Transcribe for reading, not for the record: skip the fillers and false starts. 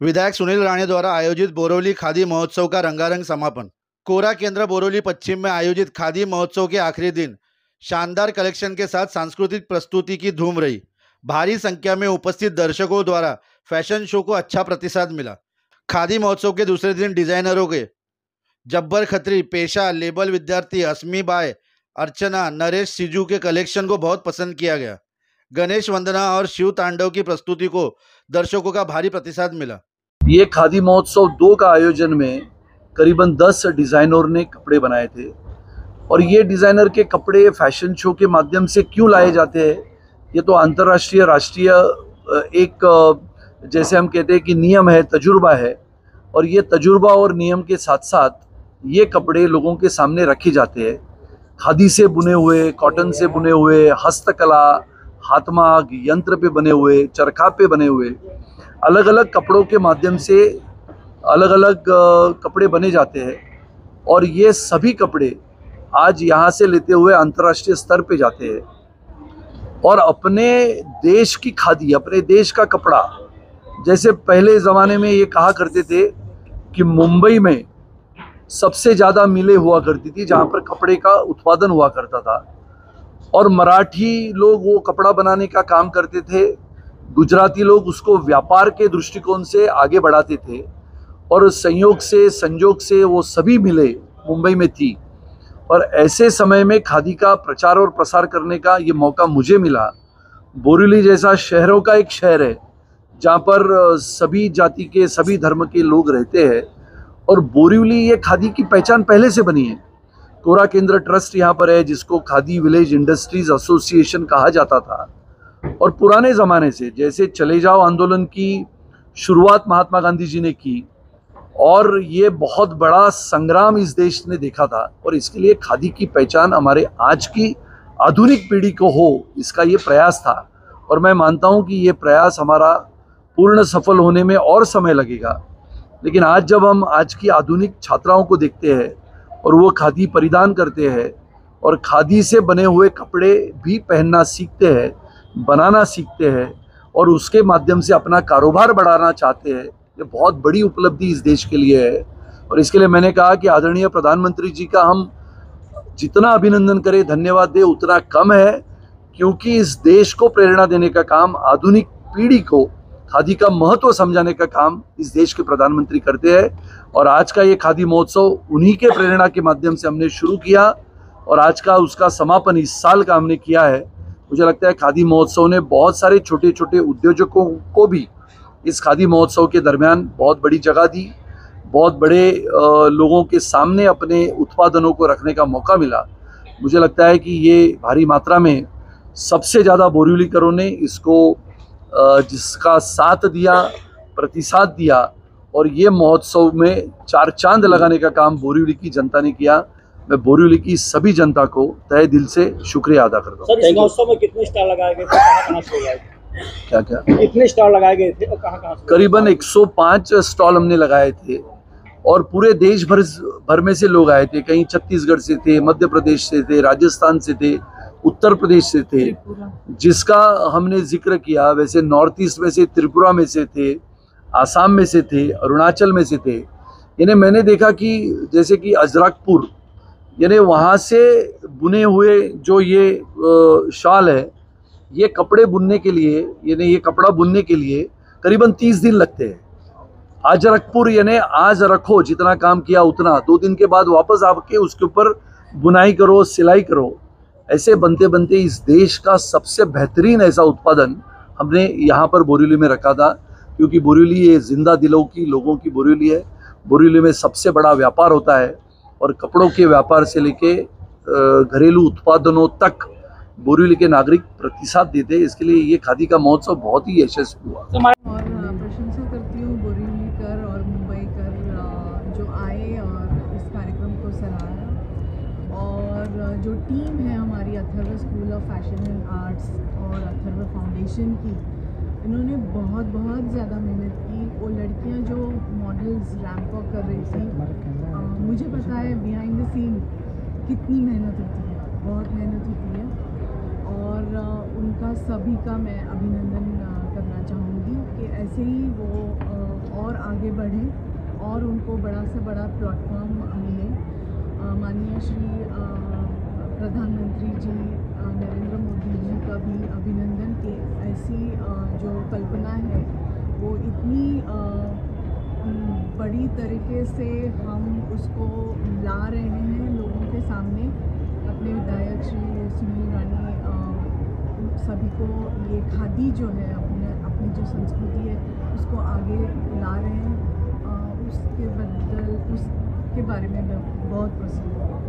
विधायक सुनील राणे द्वारा आयोजित बोरिवली खादी महोत्सव का रंगारंग समापन। कोरा केंद्र बोरिवली पश्चिम में आयोजित खादी महोत्सव के आखिरी दिन शानदार कलेक्शन के साथ सांस्कृतिक प्रस्तुति की धूम रही। भारी संख्या में उपस्थित दर्शकों द्वारा फैशन शो को अच्छा प्रतिसाद मिला। खादी महोत्सव के दूसरे दिन डिजाइनरों के जब्बर खत्री, पेशा, लेबल विद्यार्थी, अस्मी बाय, अर्चना, नरेश सिजू के कलेक्शन को बहुत पसंद किया गया। गणेश वंदना और शिव तांडव की प्रस्तुति को दर्शकों का भारी प्रतिसाद मिला। ये खादी महोत्सव 2 का आयोजन में करीबन 10 डिज़ाइनर ने कपड़े बनाए थे और ये डिज़ाइनर के कपड़े फैशन शो के माध्यम से क्यों लाए जाते हैं, ये तो अंतर्राष्ट्रीय राष्ट्रीय एक जैसे हम कहते हैं कि नियम है, तजुर्बा है। और ये तजुर्बा और नियम के साथ साथ ये कपड़े लोगों के सामने रखे जाते हैं। खादी से बुने हुए, कॉटन से बुने हुए, हस्तकला, हाथमाग, यंत्र पे बने हुए, चरखा पे बने हुए अलग अलग कपड़ों के माध्यम से अलग अलग कपड़े बने जाते हैं। और ये सभी कपड़े आज यहाँ से लेते हुए अंतर्राष्ट्रीय स्तर पे जाते हैं और अपने देश की खादी, अपने देश का कपड़ा, जैसे पहले ज़माने में ये कहा करते थे कि मुंबई में सबसे ज़्यादा मिलें हुआ करती थी जहाँ पर कपड़े का उत्पादन हुआ करता था और मराठी लोग वो कपड़ा बनाने का काम करते थे, गुजराती लोग उसको व्यापार के दृष्टिकोण से आगे बढ़ाते थे और संयोग से वो सभी मिलें मुंबई में थी। और ऐसे समय में खादी का प्रचार और प्रसार करने का ये मौका मुझे मिला। बोरिवली जैसा शहरों का एक शहर है जहाँ पर सभी जाति के, सभी धर्म के लोग रहते हैं और बोरिवली ये खादी की पहचान पहले से बनी है। कोरा केंद्र ट्रस्ट यहाँ पर है जिसको खादी विलेज इंडस्ट्रीज एसोसिएशन कहा जाता था और पुराने ज़माने से जैसे चले जाओ आंदोलन की शुरुआत महात्मा गांधी जी ने की और ये बहुत बड़ा संग्राम इस देश ने देखा था और इसके लिए खादी की पहचान हमारे आज की आधुनिक पीढ़ी को हो, इसका ये प्रयास था। और मैं मानता हूँ कि ये प्रयास हमारा पूर्ण सफल होने में और समय लगेगा, लेकिन आज जब हम आज की आधुनिक छात्राओं को देखते हैं और वो खादी परिधान करते हैं और खादी से बने हुए कपड़े भी पहनना सीखते हैं, बनाना सीखते हैं और उसके माध्यम से अपना कारोबार बढ़ाना चाहते हैं, ये बहुत बड़ी उपलब्धि इस देश के लिए है। और इसके लिए मैंने कहा कि आदरणीय प्रधानमंत्री जी का हम जितना अभिनंदन करें, धन्यवाद दें, उतना कम है, क्योंकि इस देश को प्रेरणा देने का काम, आधुनिक पीढ़ी को खादी का महत्व समझाने का काम इस देश के प्रधानमंत्री करते हैं। और आज का ये खादी महोत्सव उन्हीं के प्रेरणा के माध्यम से हमने शुरू किया और आज का उसका समापन इस साल का हमने किया है। मुझे लगता है खादी महोत्सव ने बहुत सारे छोटे छोटे उद्योजकों को भी इस खादी महोत्सव के दरमियान बहुत बड़ी जगह दी, बहुत बड़े लोगों के सामने अपने उत्पादनों को रखने का मौका मिला। मुझे लगता है कि ये भारी मात्रा में सबसे ज़्यादा बोरिवलीकरों ने इसको जिसका साथ दिया, प्रतिसाद दिया और ये महोत्सव में 4 चांद लगाने का काम बोरिवली की जनता ने किया। मैं बोरिवली की सभी जनता को तहे दिल से शुक्रिया अदा करता हूँ। सर, इस महोत्सव में कितने स्टॉल लगाए गए थे, कहाँ से लगाए थे? क्या कितने स्टॉल लगाए गए थे और कहाँ से? करीबन 105 स्टॉल हमने लगाए थे और पूरे देश भर में से लोग आए थे। कहीं छत्तीसगढ़ से थे, मध्य प्रदेश से थे, राजस्थान से थे, उत्तर प्रदेश से थे, जिसका हमने जिक्र किया। वैसे नॉर्थ ईस्ट में से त्रिपुरा में से थे, आसाम में से थे, अरुणाचल में से थे। यानी मैंने देखा कि जैसे कि अजरकपुर, यानी वहाँ से बुने हुए जो ये शाल है, ये कपड़े बुनने के लिए, यानी ये कपड़ा बुनने के लिए करीबन 30 दिन लगते हैं। अजरकपुर यानी आज रखो, जितना काम किया उतना, 2 दिन के बाद वापस आके उसके ऊपर बुनाई करो, सिलाई करो। ऐसे बनते बनते इस देश का सबसे बेहतरीन ऐसा उत्पादन हमने यहाँ पर बोरिवली में रखा था, क्योंकि बोरिवली ये जिंदा दिलों की, लोगों की बोरिवली है। बोरिवली में सबसे बड़ा व्यापार होता है और कपड़ों के व्यापार से लेके घरेलू उत्पादनों तक बोरिवली के नागरिक प्रतिसाद देते हैं। इसके लिए ये खादी का महोत्सव बहुत ही यशस्वी हुआ। और प्रशंसा करती हूँ बोरिवलीकर और मुंबईकर जो आए और इस कार्यक्रम को सराहा। और जो टीम है हमारी Atharva school of fashion and arts और अथर्व फाउंडेशन की, इन्होंने बहुत ज़्यादा मेहनत की। वो लड़कियाँ जो मॉडल्स रैंप वॉक कर रही थी, मुझे पता है बिहाइंड द सीन कितनी मेहनत होती है, बहुत मेहनत होती है। और उनका सभी का मैं अभिनंदन करना चाहूँगी कि ऐसे ही वो और आगे बढ़ें और उनको बड़ा से बड़ा प्लेटफॉर्म मिले। माननीय श्री प्रधानमंत्री जी नरेंद्र मोदी जी का भी अभिनंदन कि ऐसी जो कल्पना है वो इतनी बड़ी तरीके से हम उसको ला रहे हैं लोगों के सामने। अपने विधायक श्री सुनील रानी सभी को ये खादी जो है अपनी जो संस्कृति है उसको आगे ला रहे हैं। उसके बारे में मैं बहुत प्रसन्न हूँ।